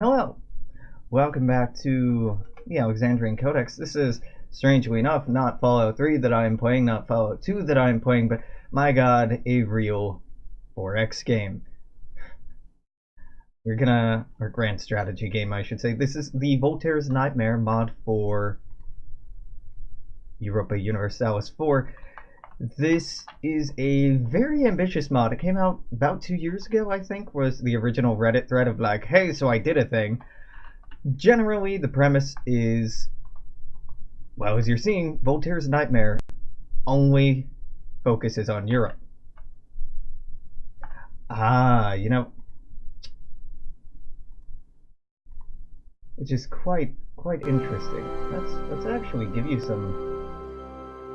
Hello, welcome back to the Alexandrian Codex. This is, strangely enough, not Fallout 3 that I am playing, not Fallout 2 that I am playing, but, my god, a real 4X game. Or grand strategy game, I should say. This is the Voltaire's Nightmare mod for Europa Universalis 4. This is a very ambitious mod. It came out about 2 years ago, I think, was the original Reddit thread of like, hey, so I did a thing. Generally, the premise is, well, as you're seeing, Voltaire's Nightmare only focuses on Europe. Which is quite interesting. Let's actually give you some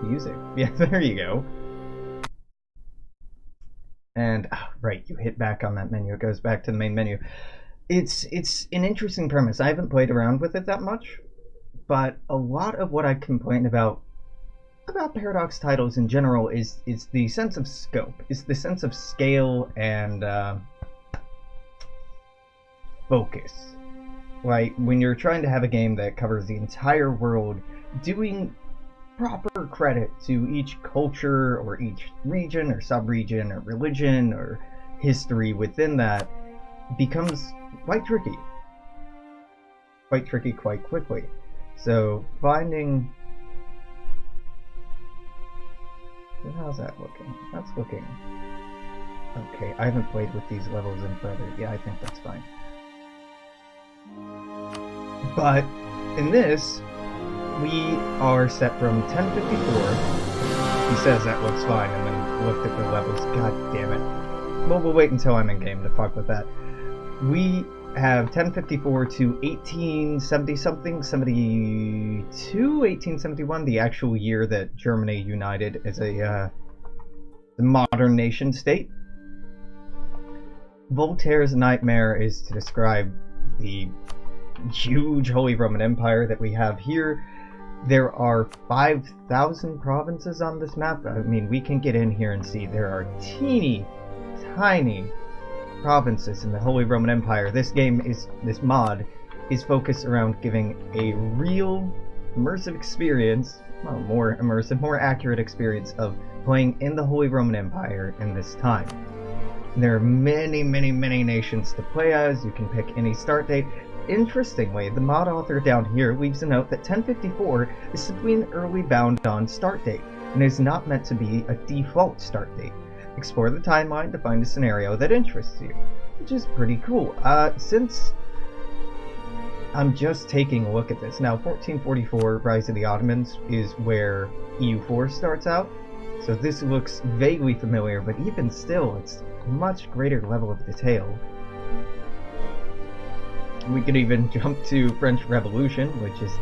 music. Yeah, there you go. And right, you hit back on that menu. It goes back to the main menu. It's an interesting premise. I haven't played around with it that much, but a lot of what I complain about Paradox titles in general is the sense of scope, is the sense of scale and focus. Like when you're trying to have a game that covers the entire world, doing proper credit to each culture or each region or sub-region or religion or history within that becomes quite tricky quite quickly. So finding, how's that looking? That's looking okay. I haven't played with these levels in further. Yeah, I think that's fine. But in this, we are set from 1054. He says that looks fine, and then looked at the levels. God damn it. Well, we'll wait until I'm in game to fuck with that. We have 1054 to 1870 something, 72, 1871, the actual year that Germany united as a modern nation state. Voltaire's Nightmare is to describe the huge Holy Roman Empire that we have here. There are 5,000 provinces on this map. I mean, we can get in here and see there are teeny tiny provinces in the Holy Roman Empire. This mod is focused around giving a real immersive experience, well, more immersive, more accurate experience of playing in the Holy Roman Empire in this time. There are many nations to play as. You can pick any start date. Interestingly, the mod author down here leaves a note that 1054 is simply an early bound-on start date, and is not meant to be a default start date. Explore the timeline to find a scenario that interests you, which is pretty cool. Since I'm just taking a look at this, now 1444 Rise of the Ottomans is where EU4 starts out, so this looks vaguely familiar, but even still, it's a much greater level of detail. We could even jump to French Revolution, which is,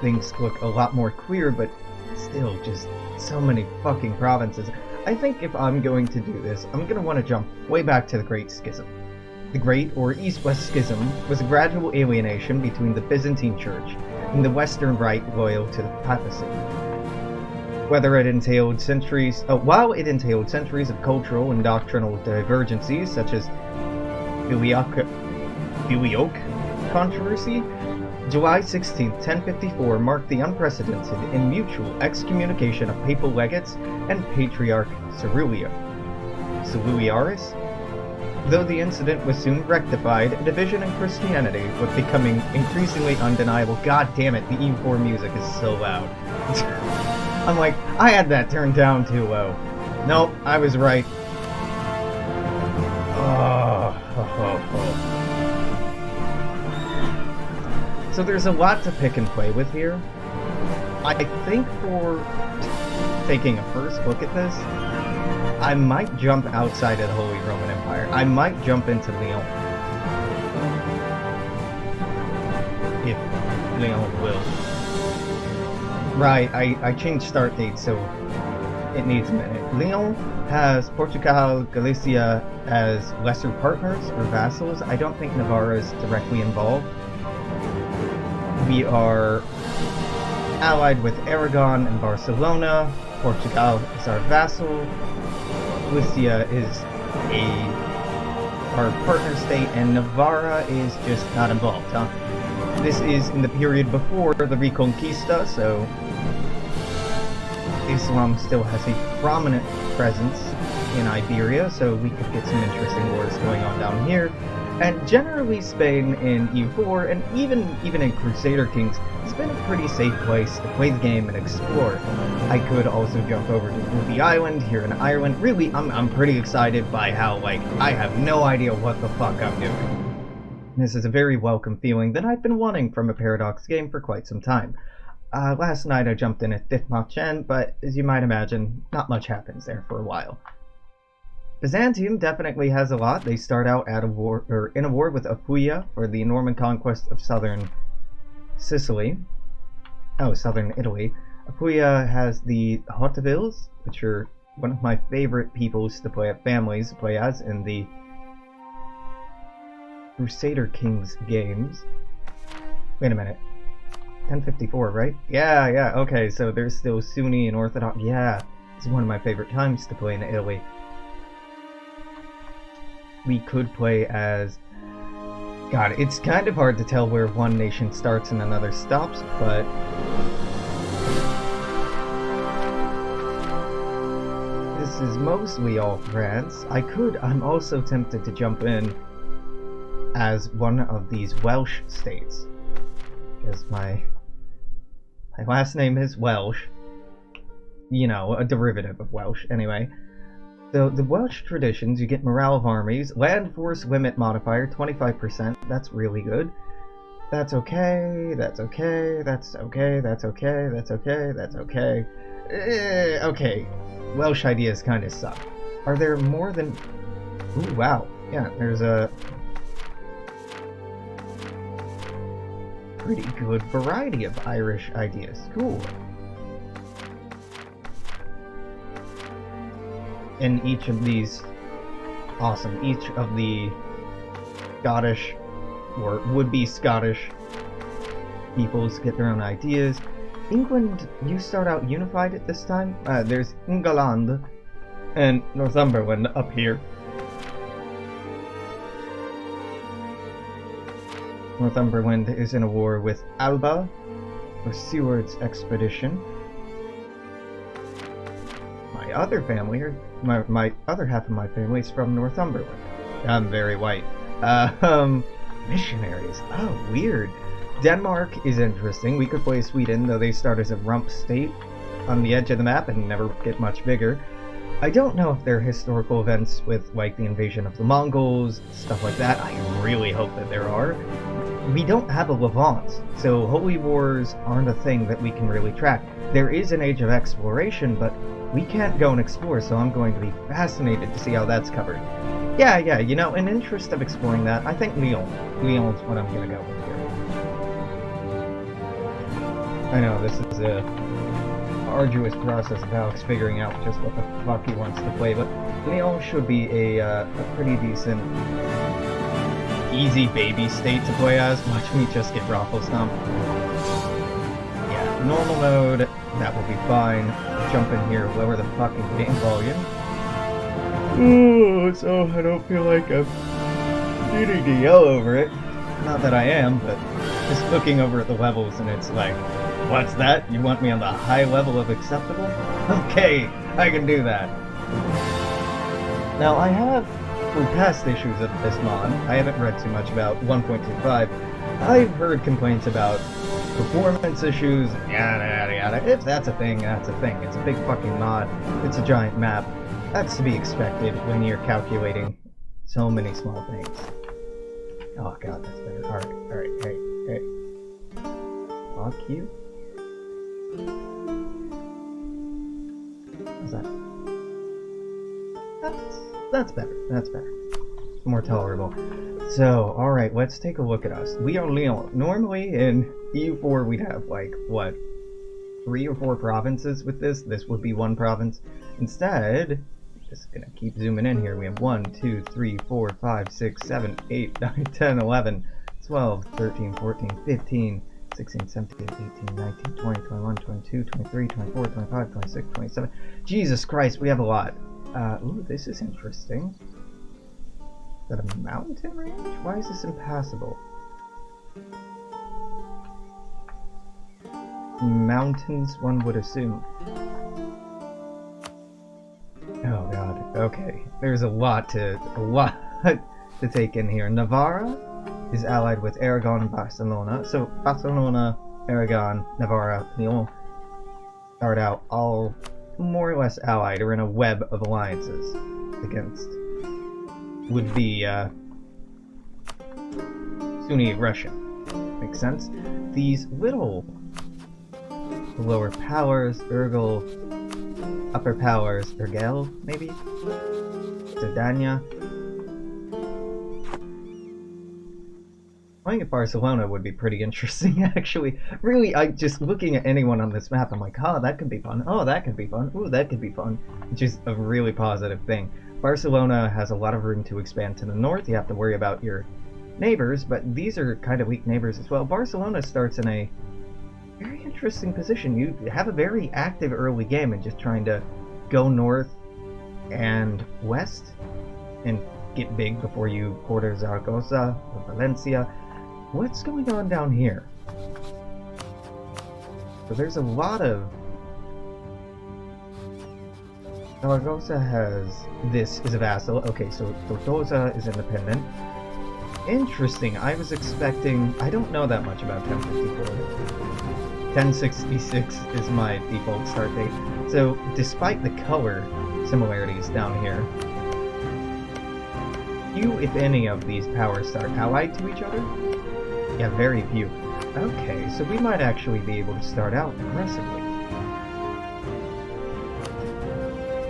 things look a lot more clear, but still just so many fucking provinces. I think if I'm going to do this, I'm going to want to jump way back to the Great Schism. The Great or East-West Schism was a gradual alienation between the Byzantine Church and the Western Rite loyal to the papacy. While it entailed centuries of cultural and doctrinal divergencies, such as Filioque controversy, July 16, 1054 marked the unprecedented and mutual excommunication of papal legates and Patriarch Cyriliaris. Though the incident was soon rectified, a division in Christianity was becoming increasingly undeniable. God damn it, the E4 music is so loud. I'm like, I had that turned down too low. Nope, I was right. So there's a lot to pick and play with here. I think for taking a first look at this, I might jump outside of the Holy Roman Empire. I might jump into Lyon. If Lyon will. Right, I changed start date, so it needs a minute. Lyon has Portugal, Galicia as lesser partners or vassals. I don't think Navarre is directly involved. We are allied with Aragon and Barcelona. Portugal is our vassal. Galicia is a our partner state, and Navarra is just not involved, huh? This is in the period before the Reconquista, so Islam still has a prominent presence in Iberia, so we could get some interesting wars going on down here. And generally, Spain in EU4, and even in Crusader Kings, it's been a pretty safe place to play the game and explore. I could also jump over to Ruby Island here in Ireland. Really, I'm pretty excited by how, like, I have no idea what the fuck I'm doing. This is a very welcome feeling that I've been wanting from a Paradox game for quite some time. Last night I jumped in at 5th Machen, but as you might imagine, not much happens there for a while. Byzantium definitely has a lot. They start out at a war, or in a war with Apulia for the Norman conquest of southern Sicily. Oh, southern Italy. Apulia has the Hotavilles, which are one of my favorite peoples to play at families to play as in the Crusader Kings games. Wait a minute. 1054, right? Yeah, okay, so there's still Sunni and Orthodox. Yeah, it's one of my favorite times to play in Italy. We could play as... God, it's kind of hard to tell where one nation starts and another stops, but... This is mostly all France. I'm also tempted to jump in as one of these Welsh states. Because my last name is Welsh. You know, a derivative of Welsh, anyway. So, the Welsh traditions, you get morale of armies, land force limit modifier, 25%, that's really good. That's okay, that's okay, that's okay, that's okay, that's okay, that's okay. Okay, Welsh ideas kind of suck. Are there more than... Ooh, wow. Yeah, there's a pretty good variety of Irish ideas. Cool. In each of these, awesome, each of the Scottish, or would-be Scottish, peoples get their own ideas. England, you start out unified at this time. There's England and Northumberland up here. Northumberland is in a war with Alba for Seward's expedition. My other family, or my other half of my family is from Northumberland. I'm very white. Missionaries. Oh, weird. Denmark is interesting. We could play Sweden, though they start as a rump state on the edge of the map and never get much bigger. I don't know if there are historical events with, like, the invasion of the Mongols, stuff like that. I really hope that there are. We don't have a Levant, so holy wars aren't a thing that we can really track. There is an age of exploration, but we can't go and explore, so I'm going to be fascinated to see how that's covered. Yeah, you know, in interest of exploring that, I think Lyon. Lyon's what I'm gonna go with here. I know, this is a arduous process of Alex figuring out just what the fuck he wants to play, but Lyon should be a pretty decent, easy baby state to play as. Watch me just get Raffle Stomp. Yeah, normal mode, that will be fine. Jump in here, lower the fucking game volume. Ooh, so I don't feel like I'm needing to yell over it. Not that I am, but just looking over at the levels and it's like, what's that? You want me on the high level of acceptable? Okay, I can do that. Now I have, through past issues of this mod, I haven't read too much about 1.25, I've heard complaints about performance issues, yada. If that's a thing, that's a thing. It's a big fucking mod. It's a giant map. That's to be expected when you're calculating so many small things. Oh god, that's better. Alright, hey. Aw, cute. What's that? That's better. More tolerable. So, alright, let's take a look at us. We are Lyon. Normally in EU4 we'd have, like, what, 3 or 4 provinces with this? This would be one province. Instead, just gonna keep zooming in here. We have 1, 2, 3, 4, 5, 6, 7, 8, 9, 10, 11, 12, 13, 14, 15, 16, 17, 18, 19, 20, 21, 22, 23, 24, 25, 26, 27. Jesus Christ, we have a lot. Ooh, this is interesting. that a mountain range? Why is this impassable? Mountains, one would assume. Oh god, okay. There's a lot to take in here. Navarra is allied with Aragon and Barcelona. So Barcelona, Aragon, Navarra, Lyon start out all more or less allied or in a web of alliances against would be Sunni aggression. Makes sense? These little lower powers, Urgel, upper powers, Urgel, maybe? Dardania. Playing at Barcelona would be pretty interesting, actually. Really, just looking at anyone on this map, I'm like, oh, that could be fun. Oh, that could be fun. Ooh, that could be fun. Which is a really positive thing. Barcelona has a lot of room to expand to the north. You have to worry about your neighbors, but these are kind of weak neighbors as well. Barcelona starts in a very interesting position. You have a very active early game and just trying to go north and west and get big before you quarter Zaragoza or Valencia. What's going on down here? So there's a lot of... Zaragoza has... This is a vassal. Okay, so Tortosa is independent. Interesting. I was expecting... I don't know that much about 1054. 1066 is my default start date. So, despite the color similarities down here, few, if any, of these powers start allied to each other? Yeah, very few. Okay, so we might actually be able to start out aggressively.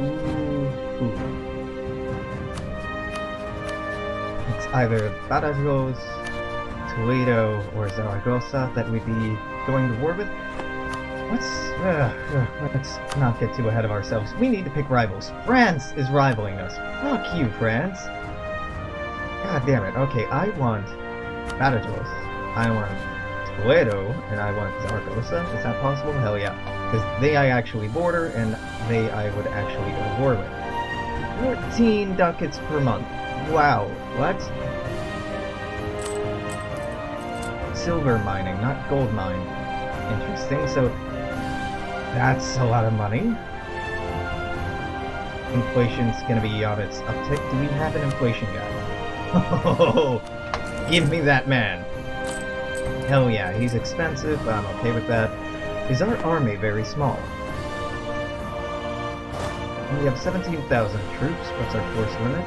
Ooh. It's either Badajoz, Toledo, or Zaragoza that we'd be going to war with. Let's not get too ahead of ourselves. We need to pick rivals. France is rivaling us. Fuck you, France. God damn it. Okay, I want Badajoz, I want Toledo, and I want Zaragoza. Is that possible? Hell yeah. Because they I actually border, and they I would actually go to war with. 14 ducats per month. Wow. What? Silver mining, not gold mine. Interesting. So, that's a lot of money. Inflation's gonna be on its uptick. Do we have an inflation guy? Oh, give me that man. Hell yeah, he's expensive, but I'm okay with that. Is our army very small? We have 17,000 troops. What's our force limit?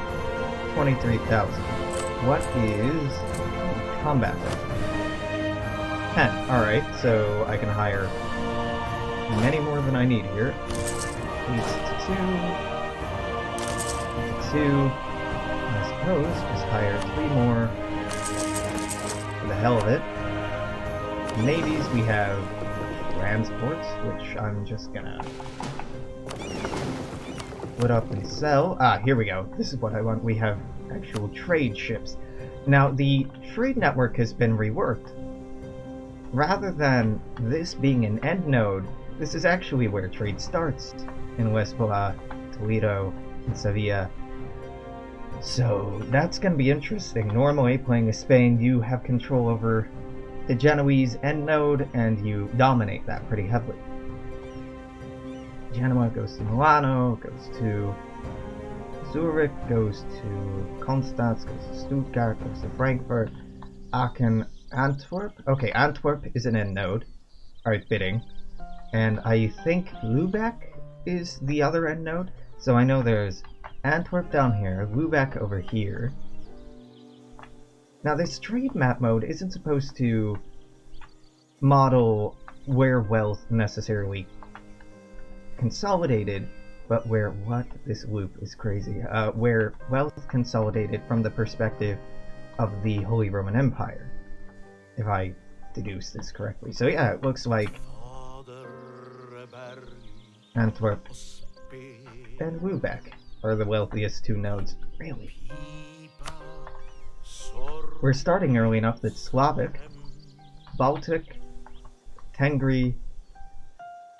23,000. What is combat rate? 10. Alright, so I can hire many more than I need here. Leads to 2. I suppose just hire 3 more for the hell of it. Navies, we have transports, which I'm just gonna put up and sell. Ah, here we go. This is what I want. We have actual trade ships. Now, the trade network has been reworked. Rather than this being an end node, this is actually where trade starts in Westbola, Toledo, and Sevilla. So that's going to be interesting. Normally, playing as Spain, you have control over the Genoese end node, and you dominate that pretty heavily. Genoa goes to Milano, goes to Zurich, goes to Constance, goes to Stuttgart, goes to Frankfurt, Aachen, Antwerp. Okay, Antwerp is an end node. Alright, fitting. And I think Lübeck is the other end node. So I know there's Antwerp down here, Lübeck over here. Now this trade map mode isn't supposed to model where wealth necessarily consolidated, but where, what? This loop is crazy. Where wealth consolidated from the perspective of the Holy Roman Empire, if I deduce this correctly. So yeah, it looks like Antwerp and Lübeck are the wealthiest 2 nodes. Really? We're starting early enough that Slavic, Baltic, Tengri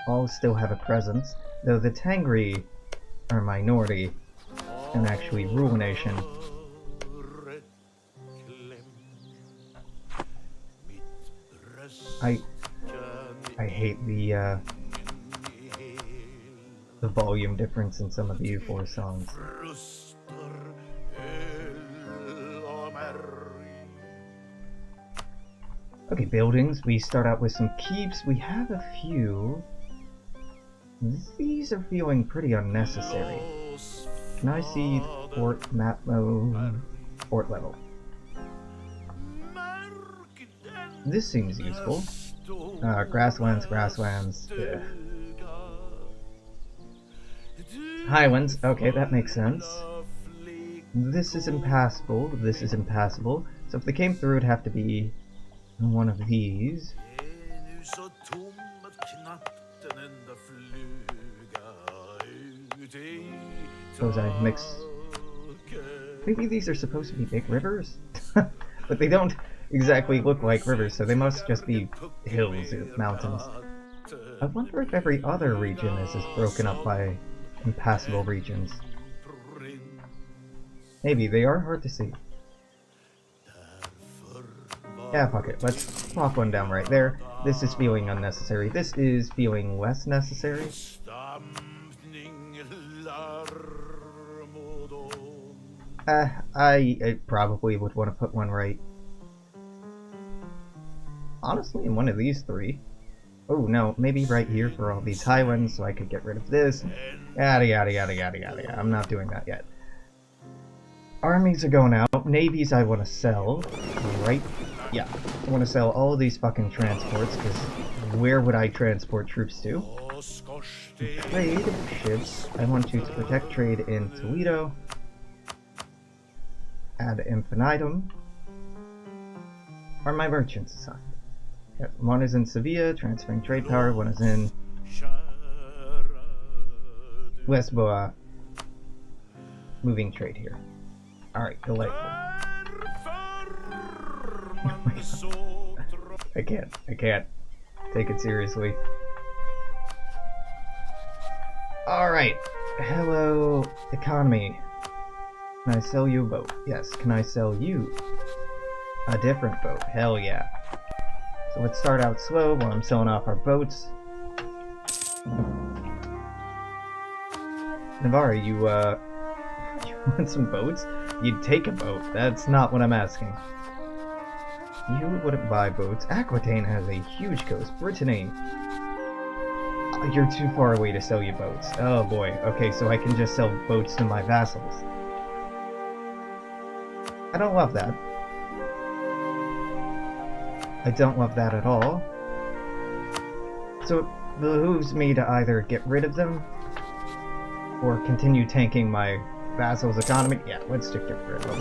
all still have a presence, though the Tengri are a minority and actually rule a nation I hate the volume difference in some of the U4 songs. Okay, buildings. We start out with some keeps. We have a few. These are feeling pretty unnecessary. Can I see the fort map mode? Fort level. This seems useful. Grasslands. Yeah. Highlands. Okay, that makes sense. This is impassable. This is impassable. So if they came through, it'd have to be one of these. Suppose I mix. Maybe these are supposed to be big rivers? But they don't exactly look like rivers, so they must just be hills or mountains. I wonder if every other region is broken up by impassable regions. Maybe, they are hard to see. Yeah, fuck it. Let's plop one down right there. This is feeling unnecessary. This is feeling less necessary. I probably would want to put one right. Honestly, in one of these three. Oh no, maybe right here for all these highlands so I could get rid of this. Yada yada yada yada yada. I'm not doing that yet. Armies are going out. Navies I want to sell. Right? Yeah. I want to sell all of these fucking transports because where would I transport troops to? Trade ships. I want you to protect trade in Toledo. Ad infinitum. Are my merchants assigned? Yep. One is in Sevilla, transferring trade power. One is in Lisboa, moving trade here. Alright, delightful. I can't take it seriously. Alright, hello, economy. Can I sell you a boat? Yes. Can I sell you a different boat? Hell yeah. So let's start out slow while I'm selling off our boats. Navarre, you want some boats? You'd take a boat. That's not what I'm asking. You wouldn't buy boats. Aquitaine has a huge coast. Brittany. You're too far away to sell you boats. Oh boy. Okay, so I can just sell boats to my vassals. I don't love that. I don't love that at all. So it behooves me to either get rid of them or continue tanking my vassal's economy. Yeah, let's just get rid of them.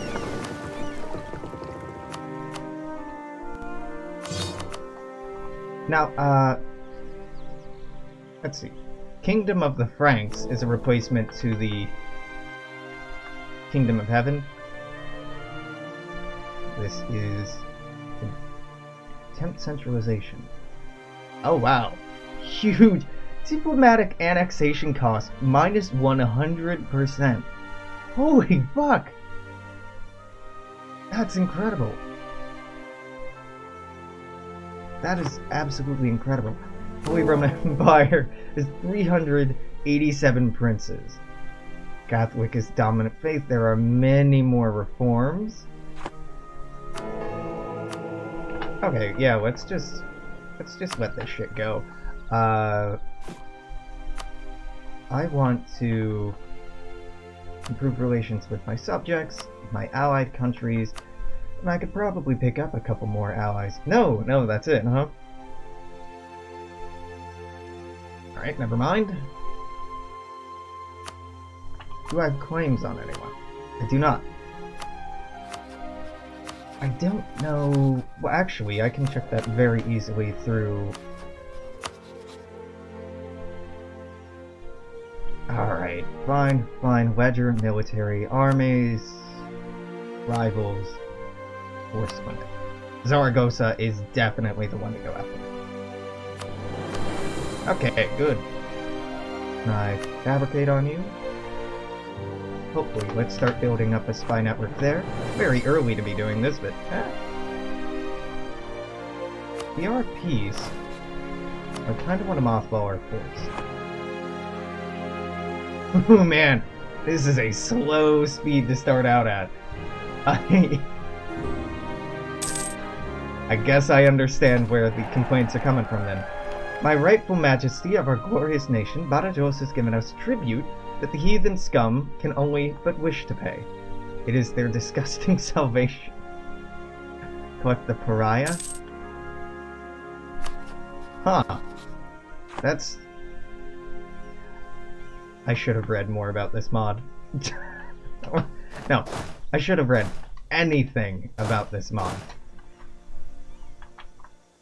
Now, let's see. Kingdom of the Franks is a replacement to the Kingdom of Heaven. This is attempt centralization. Oh wow. Huge diplomatic annexation cost minus 100%. Holy fuck! That's incredible. That is absolutely incredible. Holy Roman Empire is 387 princes. Catholic is dominant faith. There are many more reforms. Okay, yeah, let's just let this shit go. I want to improve relations with my subjects, my allied countries, and I could probably pick up a couple more allies. No, that's it, huh? Alright, never mind. Do I have claims on anyone? I do not. I don't know... Well, actually, I can check that very easily through... Alright, fine. Ledger, military, armies, rivals, force funding. Zaragoza is definitely the one to go after. Okay, good. Can I fabricate on you? Hopefully, let's start building up a spy network there. Very early to be doing this, but... we are at peace. I kind of want to mothball our forts. Oh man, this is a slow speed to start out at. I guess I understand where the complaints are coming from then. My rightful majesty of our glorious nation, Badajoz has given us tribute that the heathen scum can only but wish to pay. It is their disgusting salvation. Collect the pariah? Huh. That's... I should have read more about this mod. No, I should have read anything about this mod.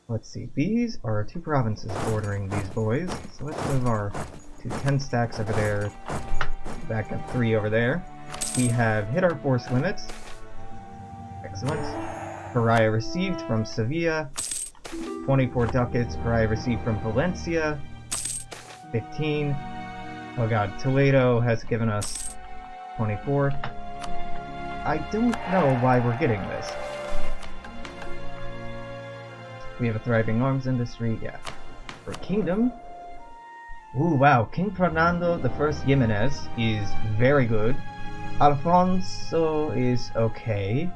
Let's see, these are 2 provinces bordering these boys, so let's move our 2 10 stacks over there, back up 3 over there. We have hit our force limits. Excellent. Pariah received from Sevilla, 24 ducats. Pariah received from Valencia, 15. Oh god, Toledo has given us 24. I don't know why we're getting this. We have a thriving arms industry, yeah. For kingdom, ooh wow, King Fernando I Jimenez is very good. Alfonso is okay.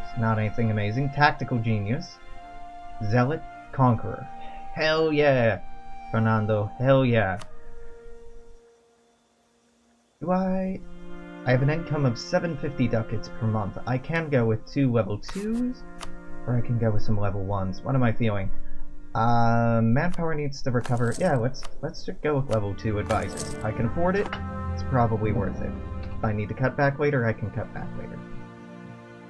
It's not anything amazing. Tactical genius. Zealot, conqueror. Hell yeah, Fernando, hell yeah. Do I have an income of 750 ducats per month. I can go with 2 level 2s. Or I can go with some level 1s. What am I feeling? Manpower needs to recover. Yeah, let's just go with level 2 advisors. I can afford it. It's probably worth it. If I need to cut back later, I can cut back later.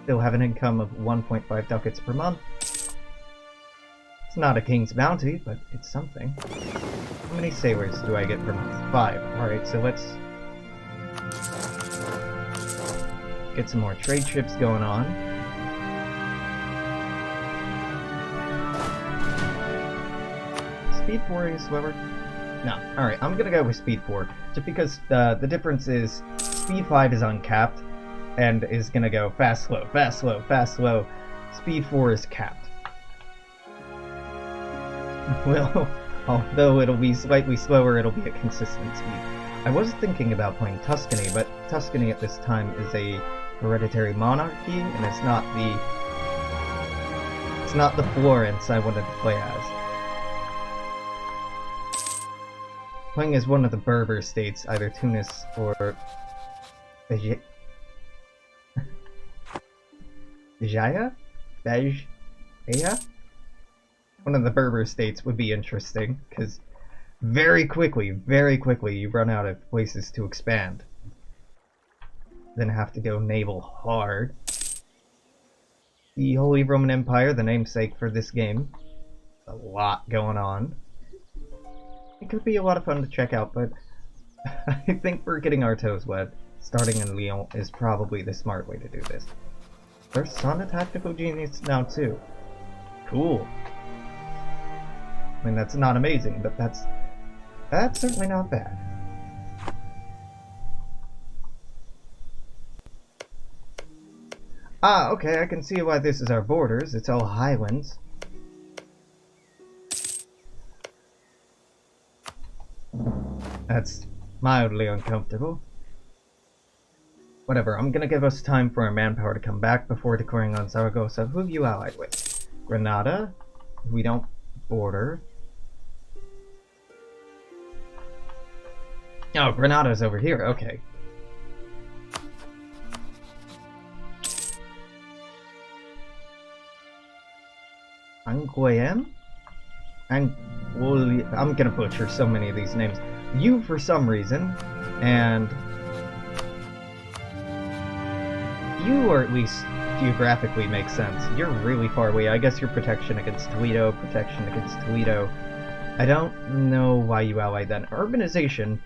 Still have an income of 1.5 ducats per month. It's not a king's bounty, but it's something. How many sailors do I get per month? 5. Alright, so let's get some more trade ships going on. Speed 4 is slower? No. Alright, I'm gonna go with Speed 4. Just because the difference is Speed 5 is uncapped and is gonna go fast, slow, fast, slow, fast, slow. Speed 4 is capped. Well, although it'll be slightly slower, it'll be a consistent speed. I was thinking about playing Tuscany, but Tuscany at this time is a hereditary monarchy, and it's not the Florence I wanted to play as. Playing as one of the Berber states, either Tunis or Bejaia? Bejaia? One of the Berber states would be interesting, because very quickly, you run out of places to expand. Then have to go naval hard. The Holy Roman Empire, the namesake for this game. A lot going on. It could be a lot of fun to check out, but I think we're getting our toes wet. Starting in Lyon is probably the smart way to do this. There's son a tactical genius now too. Cool. I mean, that's not amazing, but that's certainly not bad. Ah, okay, I can see why this is our borders. It's all highlands. That's mildly uncomfortable. Whatever, I'm gonna give us time for our manpower to come back before declaring on Zaragoza. Who have you allied with? Granada? We don't border. Oh, Granada's over here, okay. Angoulême? I'm gonna butcher so many of these names. You, for some reason, and you, or at least geographically, makes sense. You're really far away. I guess your protection against Toledo, I don't know why you allied then. Urbanization.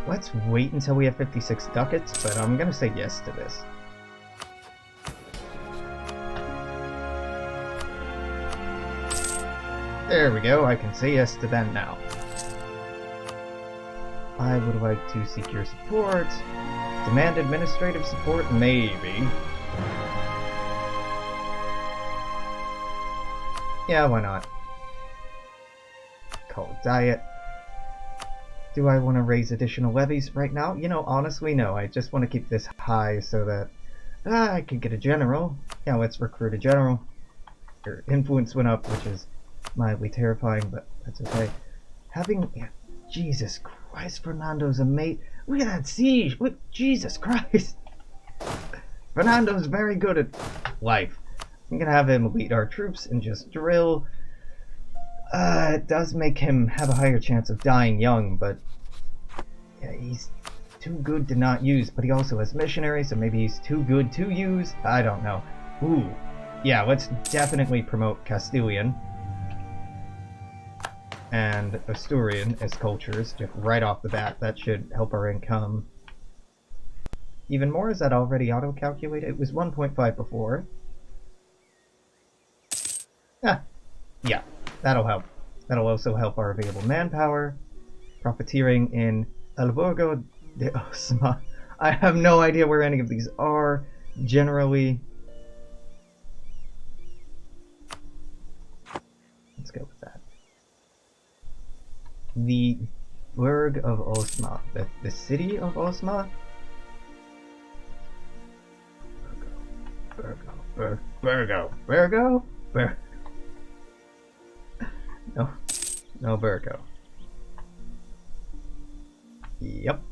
Let's wait until we have 56 ducats, but I'm gonna say yes to this. There we go, I can say yes to them now. I would like to seek your support. Demand administrative support? Maybe. Yeah, why not? Call it diet. Do I want to raise additional levies right now? You know, honestly, no. I just want to keep this high so that I could get a general. Yeah, let's recruit a general. Your influence went up, which is mildly terrifying, but that's okay. Yeah, Jesus Christ, Fernando's a mate. Look at that siege! Look, Jesus Christ! Fernando's very good at life. I'm gonna have him lead our troops and just drill. It does make him have a higher chance of dying young, but yeah, he's too good to not use, but he also has missionaries, so maybe he's too good to use? I don't know. Ooh. Yeah, let's definitely promote Castilian and Asturian as cultures, just right off the bat. That should help our income. Even more? Is that already auto-calculated? It was 1.5 before. Ah, yeah. That'll help. That'll also help our available manpower. Profiteering in Albergo de Osma. I have no idea where any of these are. Generally, let's go with that. The Burg of Osma. The city of Osma? Virgo? No Virgo. Yep.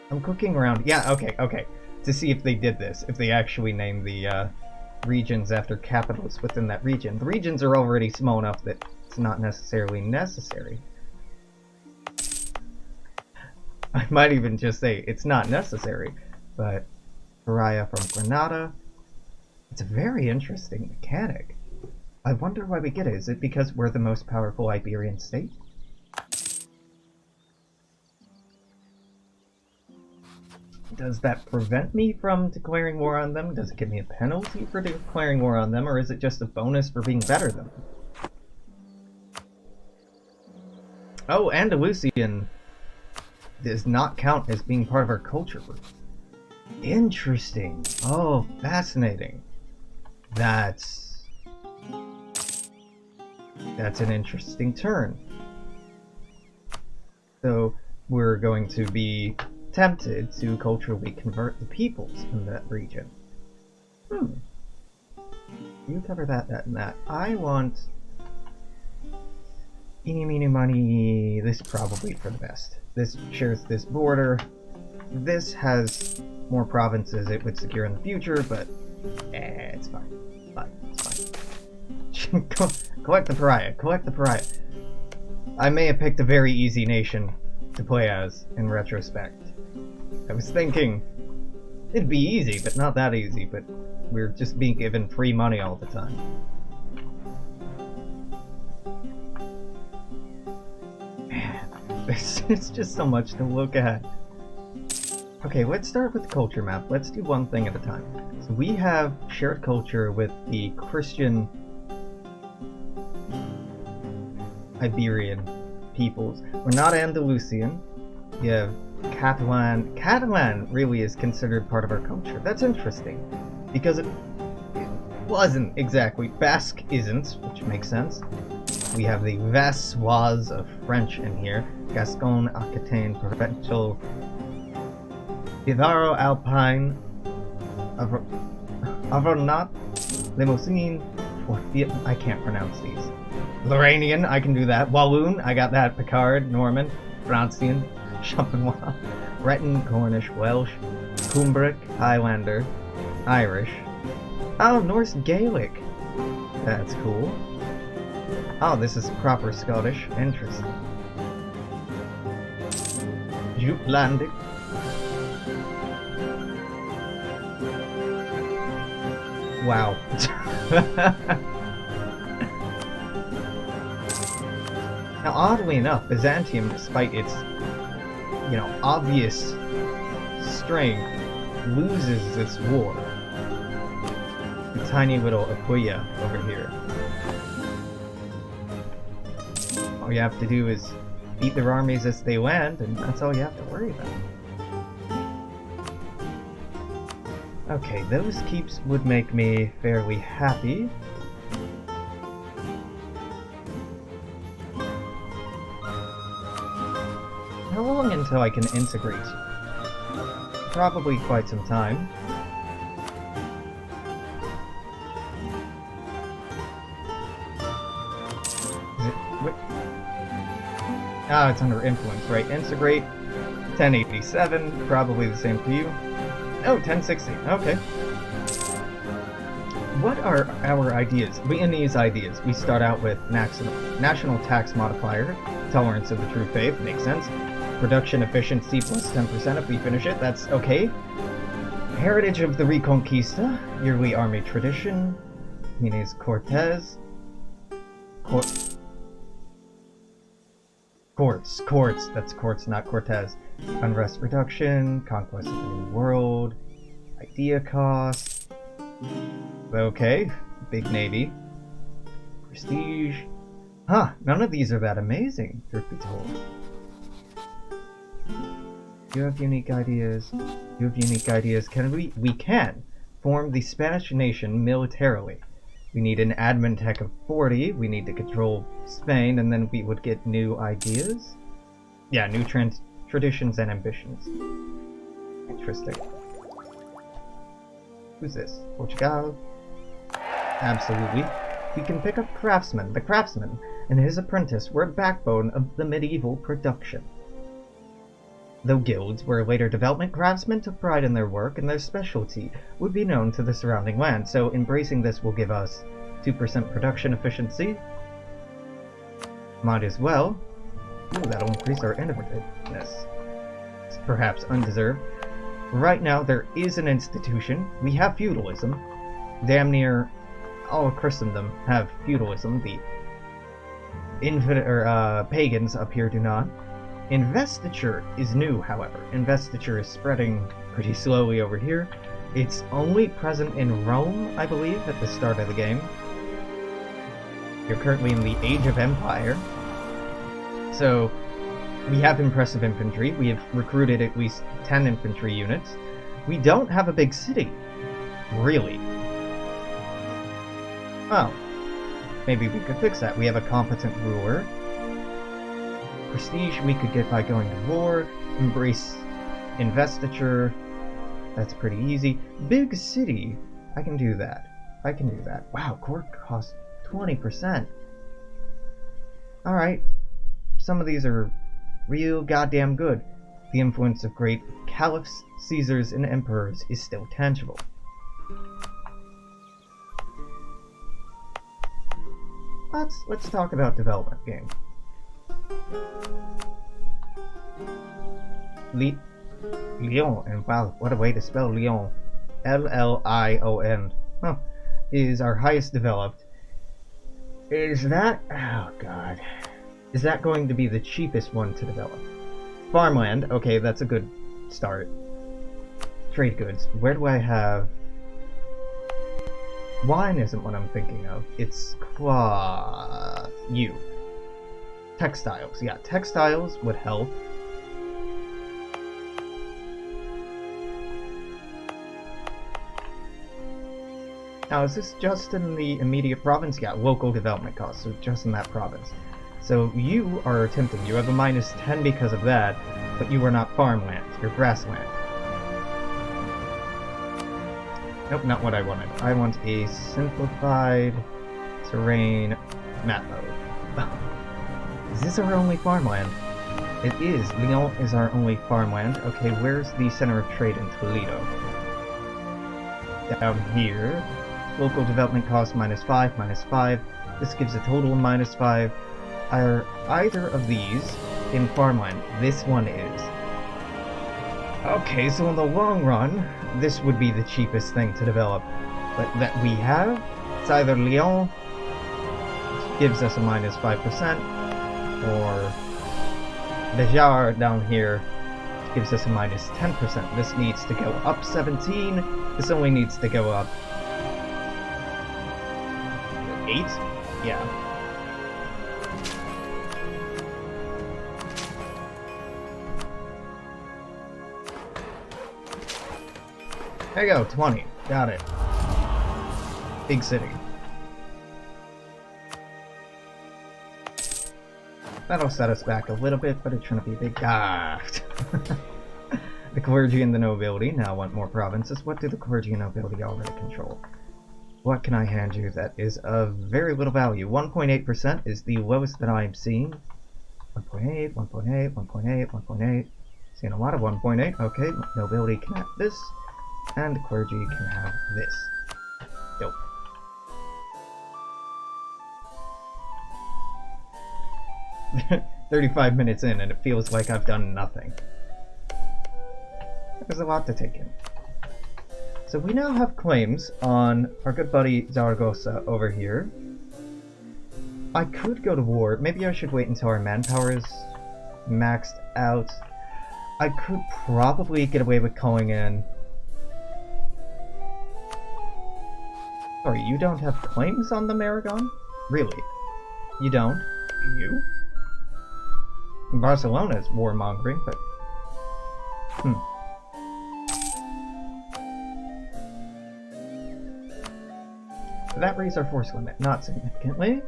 I'm cooking around. Yeah, okay. To see if they did this. If they actually named the regions after capitals within that region. The regions are already small enough that it's not necessarily necessary. I might even just say it's not necessary, but Pariah from Granada. It's a very interesting mechanic. I wonder why we get it. Is it because we're the most powerful Iberian state? Does that prevent me from declaring war on them? Does it give me a penalty for declaring war on them? Or is it just a bonus for being better than them? Oh, Andalusian does not count as being part of our culture group. Interesting. Oh, fascinating. That's an interesting turn. So we're going to be tempted to culturally convert the peoples in that region. You cover that, and that. I want eeny, meeny, money. This probably for the best. This shares this border. This has more provinces it would secure in the future, but it's fine. It's fine. Collect the pariah. Collect the pariah. I may have picked a very easy nation to play as in retrospect. I was thinking it'd be easy, but not that easy, but we're just being given free money all the time. Man, there's just so much to look at. Okay, let's start with the culture map. Let's do one thing at a time. So we have shared culture with the Christian Iberian peoples. We're not Andalusian. We have Catalan. Catalan really is considered part of our culture. That's interesting, because it wasn't exactly. Basque isn't, which makes sense. We have the Vassois of French in here. Gascon, Aquitaine, Provençal, Pivaro, Alpine, Avernat, Limousin, I can't pronounce these. Lorrainian, I can do that. Walloon, I got that. Picard, Norman, Francian, Champenois, Breton, Cornish, Welsh, Cumbric, Highlander, Irish. Oh, Norse Gaelic. That's cool. Oh, this is proper Scottish. Interesting. Jutlandic. Wow. Now, oddly enough, Byzantium, despite its, obvious strength, loses this war. The tiny little Apulia over here. All you have to do is beat their armies as they land, and that's all you have to worry about. Okay, those keeps would make me fairly happy. How long until I can integrate? Probably quite some time. Ah, it's under influence, right? Integrate, 1087, probably the same for you. Oh, 1060, okay. What are our ideas? In these ideas, we start out with national tax modifier, tolerance of the true faith, makes sense. Production efficiency plus 10% if we finish it, that's okay. Heritage of the Reconquista, yearly army tradition, Mina's Cortez. Courts, that's Courts, not Cortez. Unrest reduction, conquest of the new world, idea cost. Okay, big navy. Prestige. Huh, none of these are that amazing, truth be told. You have unique ideas. You have unique ideas. Can we can form the Spanish nation militarily. We need an admin tech of 40, we need to control Spain, and then we would get new ideas? Yeah, new traditions and ambitions. Interesting. Who's this? Portugal? Absolutely. We can pick up Craftsman. The Craftsman and his apprentice were a backbone of the medieval production. Though guilds were later development, craftsmen took pride in their work, and their specialty would be known to the surrounding land, so embracing this will give us 2% production efficiency. Might as well. Ooh, that'll increase our innovativeness. It's perhaps undeserved. Right now, there is an institution. We have feudalism. Damn near all of Christendom have feudalism. The pagans up here do not. Investiture is new, however. Investiture is spreading pretty slowly over here. It's only present in Rome, I believe, at the start of the game. You're currently in the Age of Empire. So, we have impressive infantry. We have recruited at least 10 infantry units. We don't have a big city. Really. Oh. Maybe we could fix that. We have a competent ruler. Prestige we could get by going to war. Embrace investiture. That's pretty easy. Big city. I can do that. I can do that. Wow, court costs 20%. Alright. Some of these are real goddamn good. The influence of great caliphs, Caesars, and emperors is still tangible. Let's talk about development game. Lyon, and wow, what a way to spell Lyon. L-L-I-O-N. Huh. Is our highest developed. Is that... oh god. Is that going to be the cheapest one to develop? Farmland, okay, that's a good start. Trade goods. Where do I have... wine isn't what I'm thinking of. It's cloth. Textiles. Yeah, textiles would help. Now, is this just in the immediate province? Yeah, local development costs, so just in that province. So you are attempting. You have a -10 because of that, but you are not farmland. You're grassland. Nope, not what I wanted. I want a simplified terrain map mode. Is this our only farmland? It is. Lyon is our only farmland. Okay, where's the center of trade in Toledo? Down here. Local development cost -5, -5. This gives a total of -5. Are either of these in farmland? This one is. Okay, so in the long run, this would be the cheapest thing to develop. But that we have, it's either Lyon, which gives us a -5%, or Bejar down here, which gives us a -10%. This needs to go up 17, this only needs to go up 8? Yeah. There you go, 20. Got it. Big city. That'll set us back a little bit, but it shouldn't be big. Ah! The clergy and the nobility now want more provinces. What do the clergy and nobility already control? What can I hand you that is of very little value? 1.8% is the lowest that I'm seeing. 1.8, 1.8, 1.8, 1.8. Seeing a lot of 1.8. Okay, nobility can have this, and the clergy can have this. Dope. "35 minutes in, and it feels like I've done nothing." There's a lot to take in. So we now have claims on our good buddy Zaragoza over here. I could go to war. Maybe I should wait until our manpower is maxed out. I could probably get away with calling in... Sorry, you don't have claims on the Maragon? Really? You don't? You? Barcelona is warmongering, but... That raised our force limit, not significantly.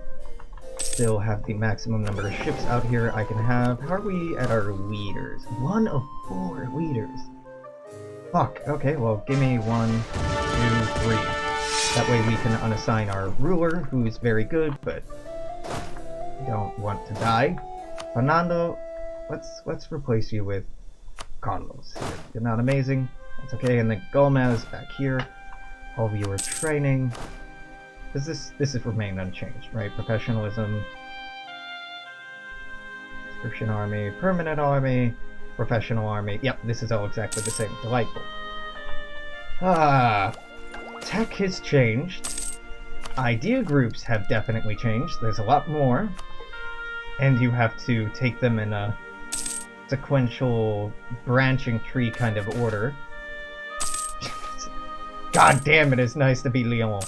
Still have the maximum number of ships out here I can have. How are we at our leaders? 1 of 4 leaders. Fuck, okay, well, give me 1, 2, 3. That way we can unassign our ruler, who is very good, but don't want to die. Fernando, let's replace you with Carlos. You're not amazing. That's okay. And then Gomez back here. All of you are training. This has remained unchanged, right? Professionalism, subscription army, permanent army, professional army. Yep, this is all exactly the same. Delightful. Tech has changed. Idea groups have definitely changed. There's a lot more. And you have to take them in a sequential branching tree kind of order. God damn it, it's nice to be Lyon.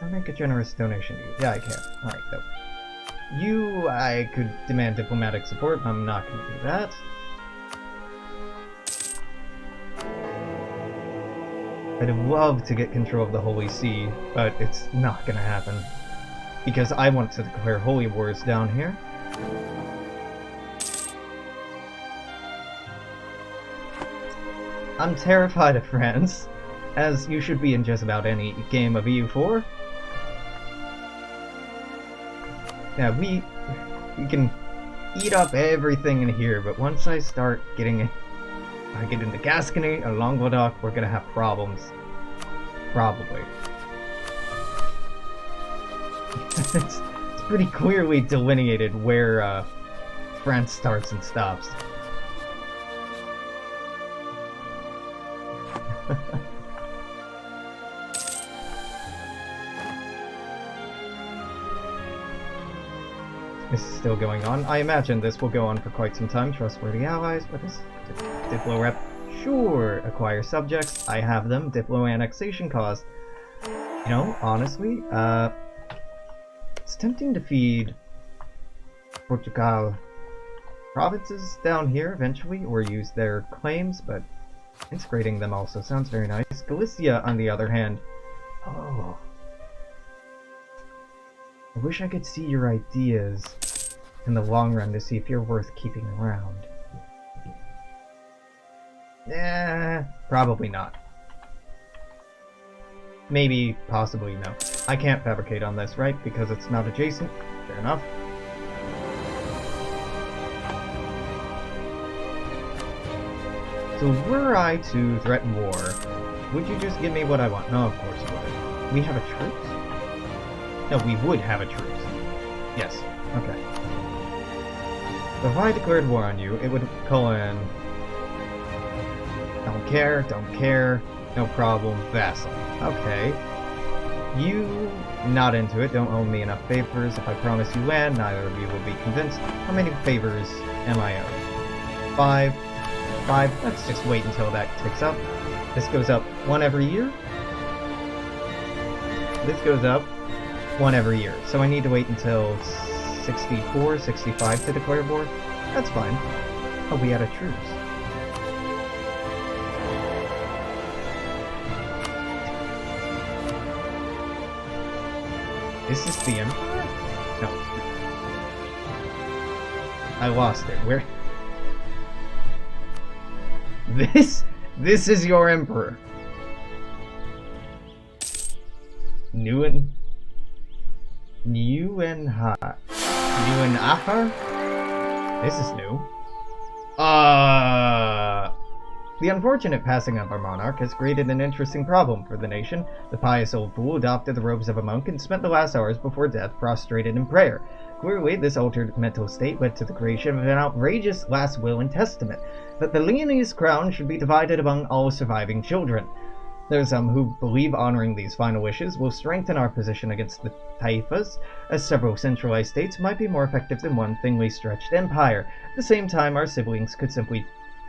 I'll make a generous donation to you. Yeah, I can. Alright, though. You, I could demand diplomatic support. I'm not going to do that. I'd love to get control of the Holy See, but it's not going to happen. Because I want to declare holy wars down here. I'm terrified of France, as you should be in just about any game of EU4. Yeah, we can eat up everything in here, but once I start getting... I get into Gascony or Languedoc, we're gonna have problems. Probably. It's pretty clearly delineated where France starts and stops. This is still going on. I imagine this will go on for quite some time. Trustworthy allies. What is Diplo rep? Sure. Acquire subjects. I have them. Diplo annexation cost. You know, honestly, it's tempting to feed Portugal provinces down here eventually, or use their claims, but integrating them also sounds very nice. Galicia, on the other hand, oh, I wish I could see your ideas in the long run to see if you're worth keeping around. Probably not. Maybe, possibly no. I can't fabricate on this, right? Because it's not adjacent. Fair enough. So were I to threaten war, would you just give me what I want? No, of course you would. We have a truce? No, we would have a truce. Yes. Okay. So if I declared war on you, it would call in... Don't care, no problem, vassal. Okay. You, not into it, don't owe me enough favors. If I promise you land, neither of you will be convinced. How many favors am I owed? 5. 5. Let's just wait until that ticks up. This goes up 1 every year. This goes up 1 every year. So I need to wait until 64, 65 to declare war. That's fine. Oh, we had a truce. Is this the Emperor? No. I lost it. Where? This is your Emperor. Newenhar. This is new. The unfortunate passing of our monarch has created an interesting problem for the nation. The pious old fool adopted the robes of a monk and spent the last hours before death prostrated in prayer. Clearly, this altered mental state led to the creation of an outrageous last will and testament, that the Leonese crown should be divided among all surviving children. There are some who believe honoring these final wishes will strengthen our position against the Taifas, as several centralized states might be more effective than one thinly stretched empire. At the same time, our siblings could simply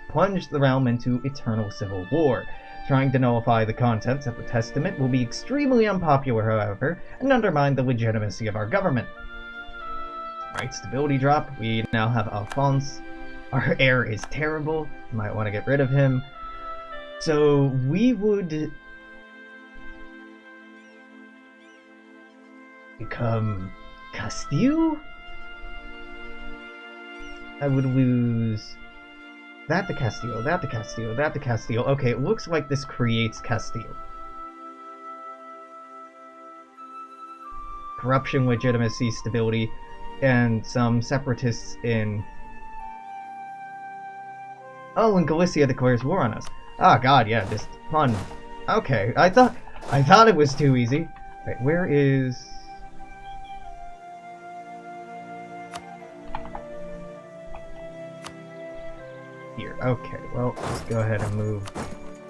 plunge the realm into eternal civil war. Trying to nullify the contents of the testament will be extremely unpopular, however, and undermine the legitimacy of our government. Right, stability drop. We now have Alphonse. Our heir is terrible. Might want to get rid of him. So we would become Castile? I would lose that to Castile, that to Castile, that to Castile. Okay, it looks like this creates Castile. Corruption, legitimacy, stability, and some separatists in... Oh, and Galicia declares war on us. Oh god, yeah, just fun. Okay, I thought it was too easy. Wait, where is... Here, okay, well, just go ahead and move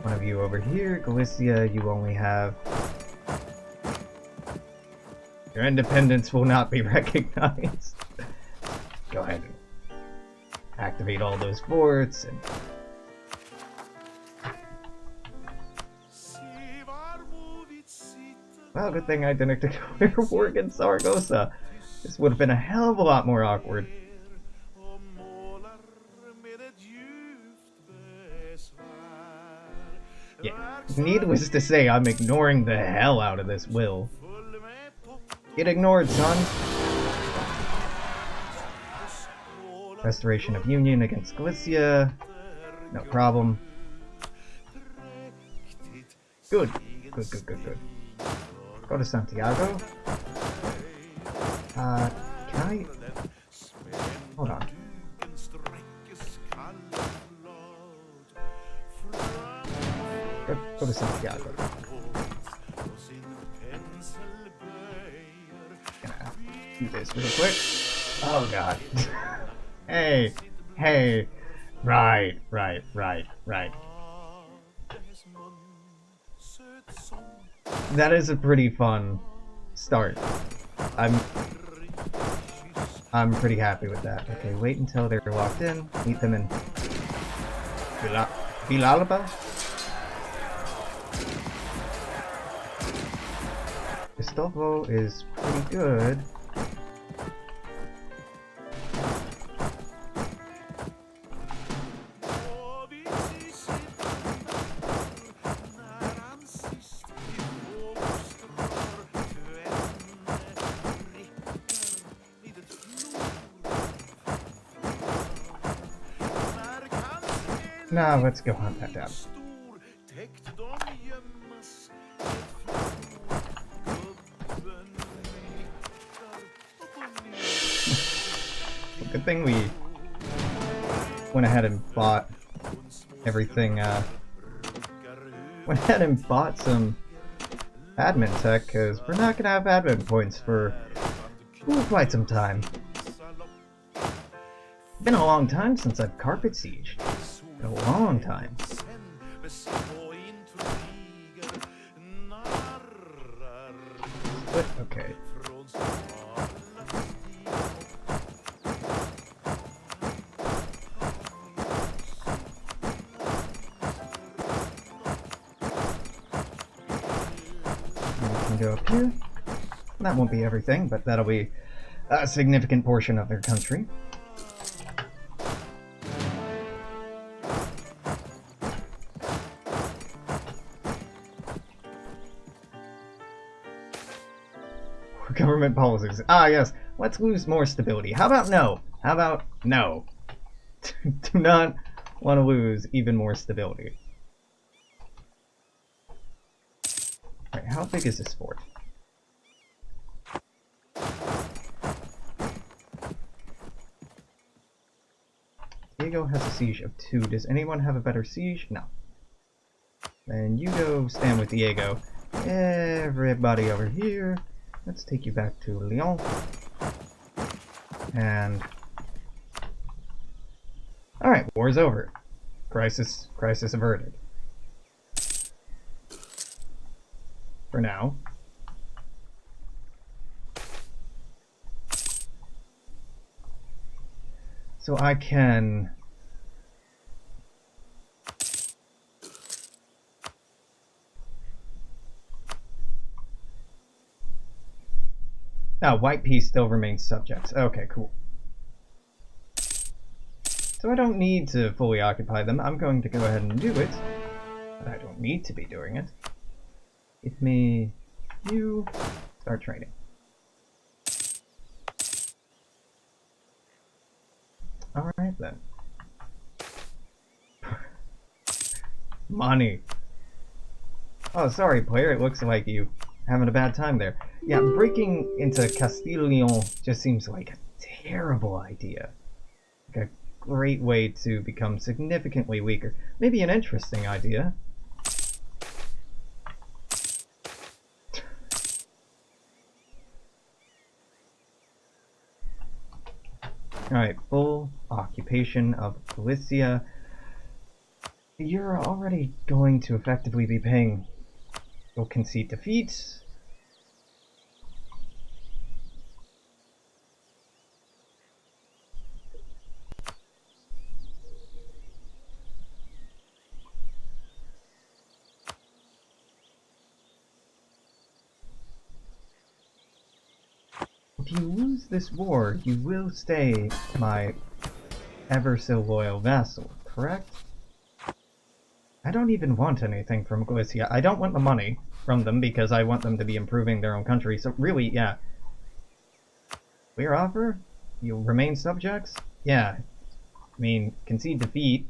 one of you over here. Galicia, you only have... Your independence will not be recognized. Go ahead and activate all those forts and... Well, good thing I didn't declare war against Zaragoza. This would have been a hell of a lot more awkward. Yeah, needless to say, I'm ignoring the hell out of this will. Get ignored, son. Restoration of Union against Galicia. No problem. Good. Good. Go to Santiago. Can I... Hold on. Go to Santiago. Gonna do this real quick. Oh god. Hey. Right. That is a pretty fun start. I'm pretty happy with that. Okay, wait until they're locked in. Meet them in Villalba. Cristobal is pretty good. Now let's go hunt that down. Good thing we went ahead and bought everything, went ahead and bought some admin tech, because we're not going to have admin points for quite some time. Been a long time since I've carpet sieged. Been a long time. But, okay. Go up here. That won't be everything, but that'll be a significant portion of their country. Government policies. Ah, yes. Let's lose more stability. How about no? How about no? Do not want to lose even more stability. Alright, how big is this fort? Diego has a siege of 2. Does anyone have a better siege? No. Then you go stand with Diego. Everybody over here. Let's take you back to Lyon. And... alright, war's over. Crisis averted. For now. So I can... White Peace still remains subjects. Okay, cool. So I don't need to fully occupy them. I'm going to go ahead and do it. But I don't need to be doing it. Give me... you... start training. Alright then. Money. Oh, sorry player, it looks like you having a bad time there. Yeah, breaking into Castile-Leon just seems like a terrible idea. Like a great way to become significantly weaker. Maybe an interesting idea. Alright, full occupation of Galicia. You're already going to effectively be paying. You'll concede defeat. If you lose this war, you will stay my ever so loyal vassal, correct? I don't even want anything from Galicia. I don't want the money from them because I want them to be improving their own country. So really, yeah. Clear offer? You'll remain subjects? Yeah. I mean, concede defeat.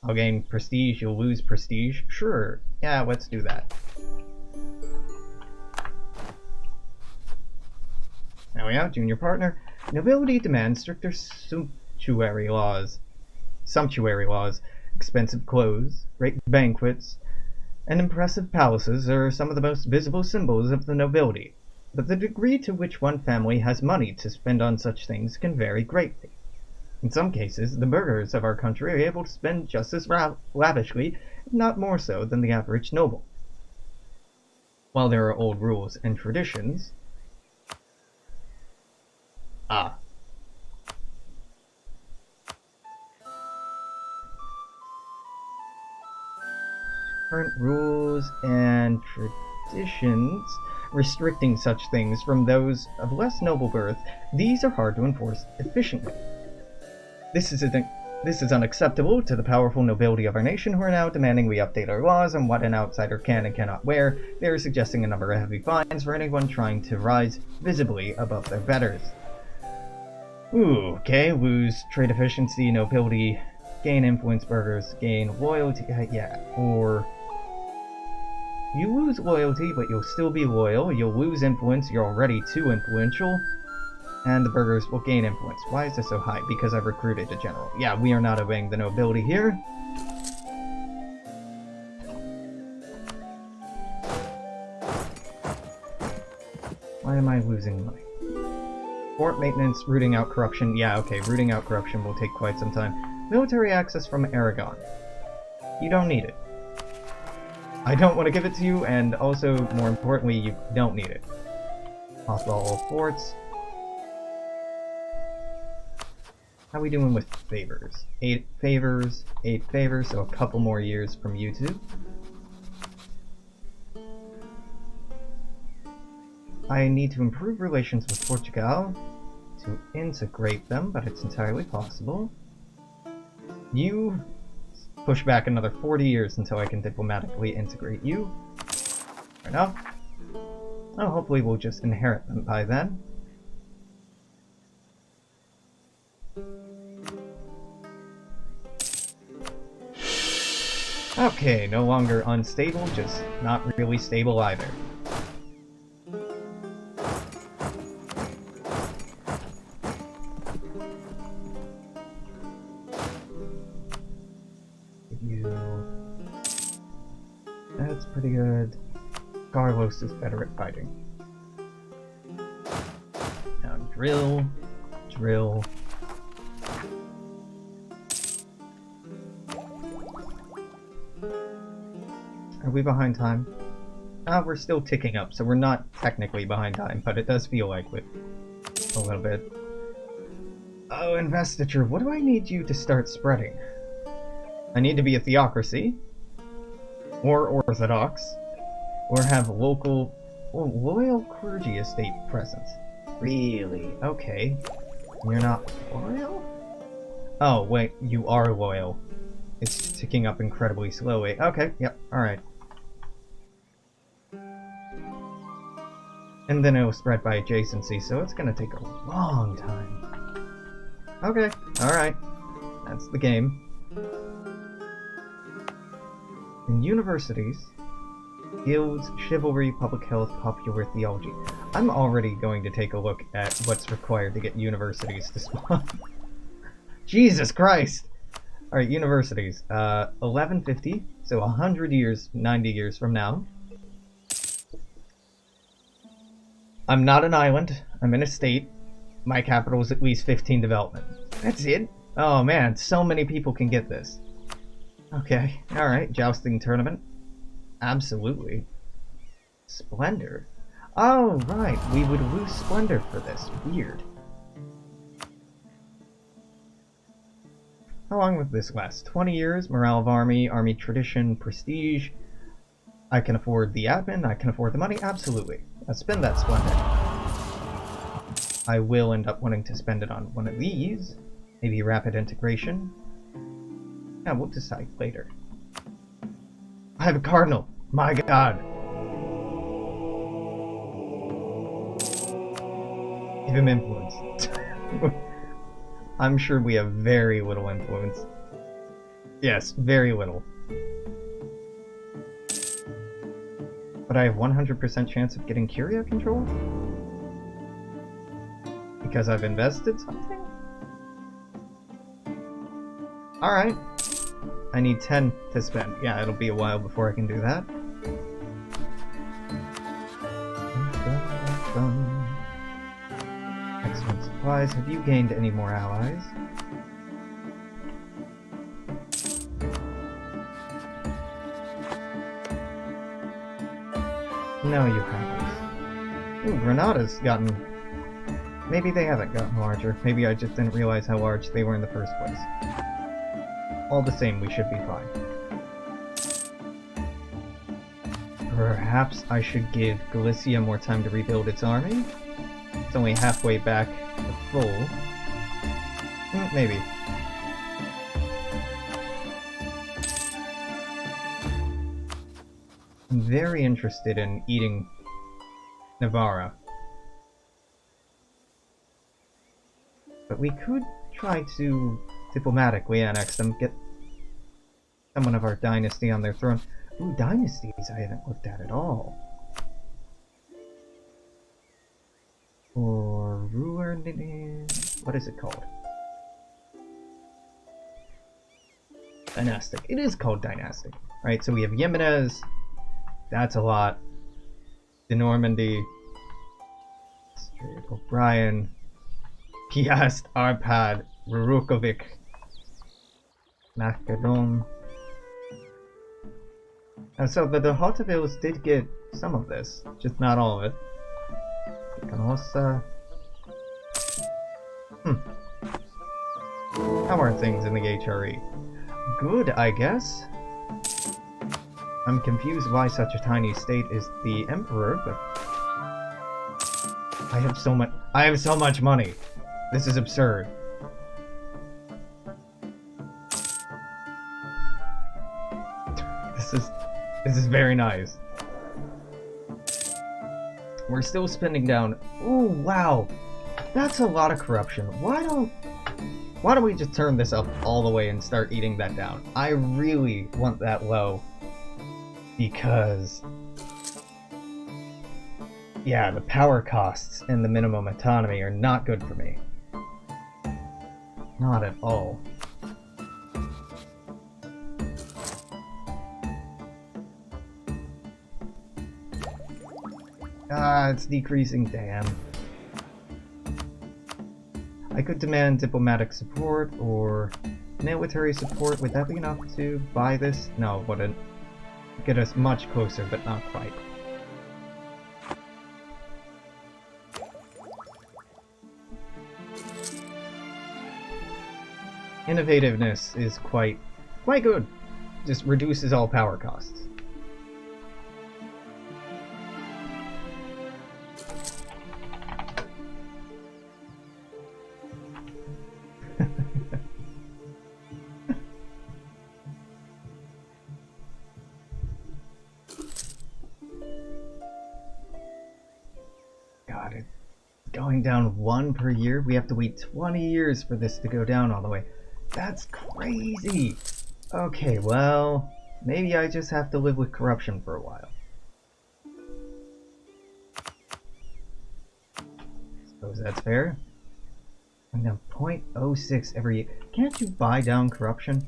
I'll gain prestige, you'll lose prestige. Sure. Yeah, let's do that. Now we have junior partner. Nobility demands stricter sumptuary laws. Expensive clothes, great banquets, and impressive palaces are some of the most visible symbols of the nobility. But the degree to which one family has money to spend on such things can vary greatly. In some cases, the burghers of our country are able to spend just as lavishly, if not more so, than the average noble. While there are old rules and traditions... Current rules and traditions restricting such things from those of less noble birth, these are hard to enforce efficiently. This is unacceptable to the powerful nobility of our nation, who are now demanding we update our laws on what an outsider can and cannot wear. They are suggesting a number of heavy fines for anyone trying to rise visibly above their betters. Ooh, okay, lose trade efficiency, nobility, gain influence, burghers, gain loyalty, yeah, or... You lose loyalty, but you'll still be loyal. You'll lose influence, you're already too influential. And the burghers will gain influence. Why is this so high? Because I've recruited a general. Yeah, we are not obeying the nobility here. Why am I losing money? Fort maintenance, rooting out corruption. Yeah, okay, rooting out corruption will take quite some time. Military access from Aragon. You don't need it. I don't want to give it to you, and also, more importantly, you don't need it. Hospital all forts. How are we doing with favors? 8 favors, 8 favors, so a couple more years from you two. I need to improve relations with Portugal to integrate them, but it's entirely possible. You push back another 40 years until I can diplomatically integrate you. Fair enough. Oh, hopefully we'll just inherit them by then. Okay, no longer unstable, just not really stable either. That's pretty good. Carlos is better at fighting. Now drill, drill. Are we behind time? We're still ticking up, so we're not technically behind time, but it does feel like it. A little bit. Oh, investiture, what do I need you to start spreading? I need to be a theocracy, or orthodox, or have local, loyal clergy estate presence. Really? Okay. You're not loyal? Oh, wait, you are loyal. It's ticking up incredibly slowly. Okay, yep, alright. And then it'll spread by adjacency, so it's gonna take a long time. Okay, alright. That's the game. In universities, guilds, chivalry, public health, popular theology. I'm already going to take a look at what's required to get universities to spawn. Jesus Christ! Alright, universities. 1150, so 100 years, 90 years from now. I'm not an island. I'm in a state. My capital is at least 15 development. That's it? Oh man, so many people can get this. Okay, alright, jousting tournament. Absolutely. Splendor. Oh, right, we would lose Splendor for this. Weird. How long would this last? 20 years, morale of army, army tradition, prestige. I can afford the admin, I can afford the money, absolutely. Let's spend that Splendor. I will end up wanting to spend it on one of these. Maybe rapid integration. Yeah, we'll decide later. I have a cardinal! My god! Give him influence. I'm sure we have very little influence. Yes, very little. But I have 100% chance of getting Curia control? Because I've invested something? Alright. I need 10 to spend. Yeah, it'll be a while before I can do that. Excellent supplies. Have you gained any more allies? No, you haven't. Ooh, Granada's gotten... Maybe they haven't gotten larger. Maybe I just didn't realize how large they were in the first place. All the same, we should be fine. Perhaps I should give Galicia more time to rebuild its army? It's only halfway back to full. Maybe. I'm very interested in eating Navarra. But we could try to diplomatically annex them, get someone of our dynasty on their throne. Ooh, dynasties I haven't looked at all. Or ruler... What is it called? Dynastic. It is called dynastic. Right, so we have Jimenez. That's a lot. De Normandy. O'Brien. Piast, Arpad. Rurukovic. Macedon. And so the Hotavilles did get some of this, just not all of it. Canossa. How are things in the HRE? Good, I guess. I'm confused why such a tiny state is the Emperor, but... I have so much money. This is absurd. This is very nice. We're still spending down. Ooh, wow. That's a lot of corruption. Why don't we just turn this up all the way and start eating that down? I really want that low because yeah, the power costs and the minimum autonomy are not good for me. Not at all. Ah, it's decreasing, damn. I could demand diplomatic support or military support. Would that be enough to buy this? No, it wouldn't. Get us much closer, but not quite. Innovativeness is quite good. Just reduces all power costs. God, it's going down 1 per year. We have to wait 20 years for this to go down all the way. That's crazy! Okay, well, maybe I just have to live with corruption for a while. Suppose that's fair. I'm down 0.06 every year. Can't you buy down corruption?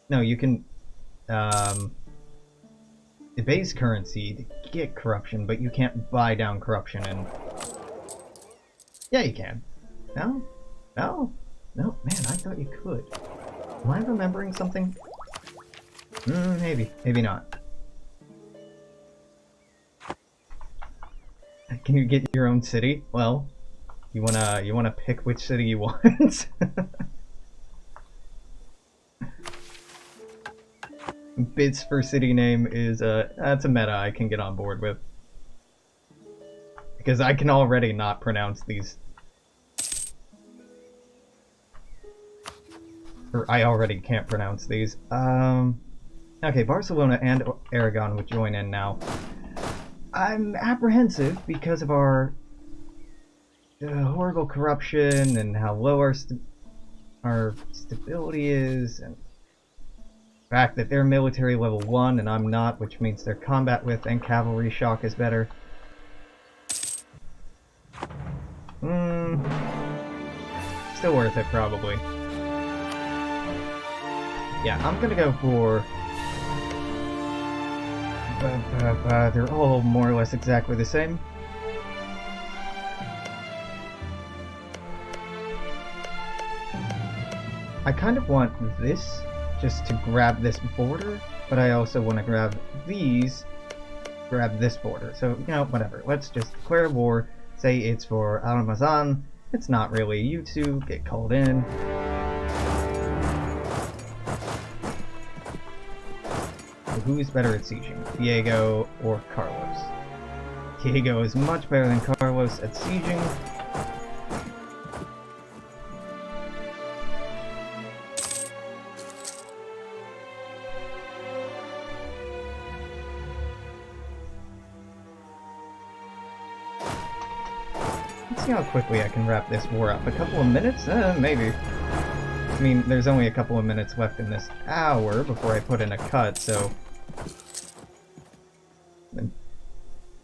No, you can debase currency to get corruption, but you can't buy down corruption and... Yeah, you can. No? No? No, man, I thought you could. Am I remembering something? Maybe. Maybe not. Can you get your own city? Well, you wanna pick which city you want? Bits for city name is that's a meta I can get on board with. Because I can already not pronounce these. Or I already can't pronounce these. Okay, Barcelona and Aragon would join in now. I'm apprehensive because of our horrible corruption and how low our stability is, and the fact that they're military level 1 and I'm not, which means their combat width and cavalry shock is better. Still worth it, probably. Yeah, I'm gonna go for... they're all more or less exactly the same. I kind of want this just to grab this border, but I also want to grab these, grab this border. So, you know, whatever. Let's just declare war, say it's for Almazan. It's not really. You two get called in. So who's better at sieging? Diego or Carlos? Diego is much better than Carlos at sieging. See how quickly I can wrap this war up. A couple of minutes? Maybe. I mean, there's only a couple of minutes left in this hour before I put in a cut, so... I'm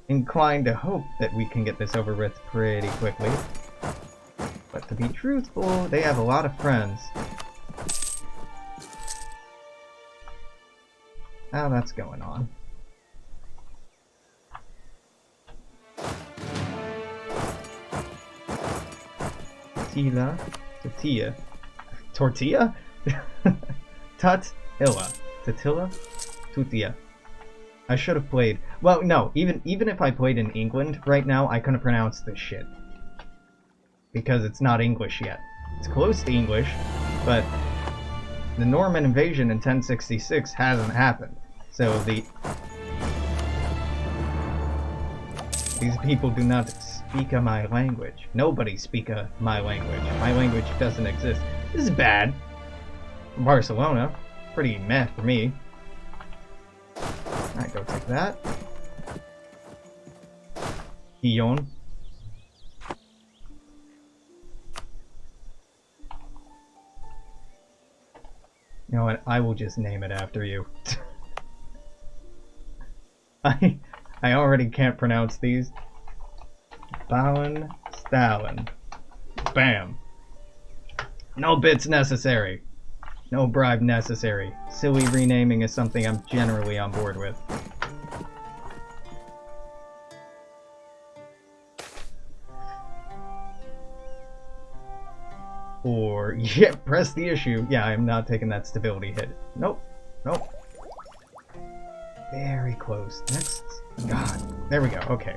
inclined to hope that we can get this over with pretty quickly. But to be truthful, they have a lot of friends. How that's going on. Tortilla. Tortilla? Tutilla. Tortilla? Tutilla. I should have played. Well, no, even if I played in England right now, I couldn't pronounce this shit. Because it's not English yet. It's close to English, but the Norman invasion in 1066 hasn't happened. So these people do not speak my language. Nobody speak my language. My language doesn't exist. This is bad. Barcelona. Pretty meh for me. Alright, go take that. Guillaume. You know what? I will just name it after you. I already can't pronounce these. Ballin Stalin. Bam. No bits necessary. No bribe necessary. Silly renaming is something I'm generally on board with. Or, yeah, press the issue. Yeah, I'm not taking that stability hit. Nope. Nope. Very close. Next. God. There we go. Okay.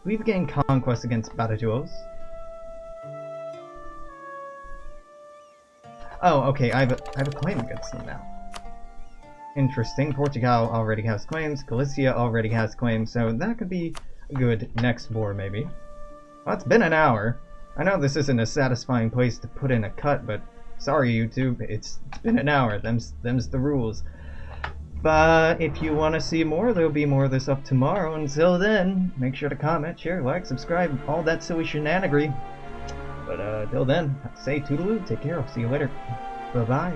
We've gained conquest against Badajoz. Oh, okay. I have a claim against them now. Interesting. Portugal already has claims. Galicia already has claims. So that could be a good next war, maybe. Well, it's been an hour. I know this isn't a satisfying place to put in a cut, but sorry, YouTube. It's been an hour. Them's the rules. But if you want to see more, there'll be more of this up tomorrow. Until then, make sure to comment, share, like, subscribe, all that silly shenanigans. But till then, say toodaloo, take care, I'll see you later. Bye-bye.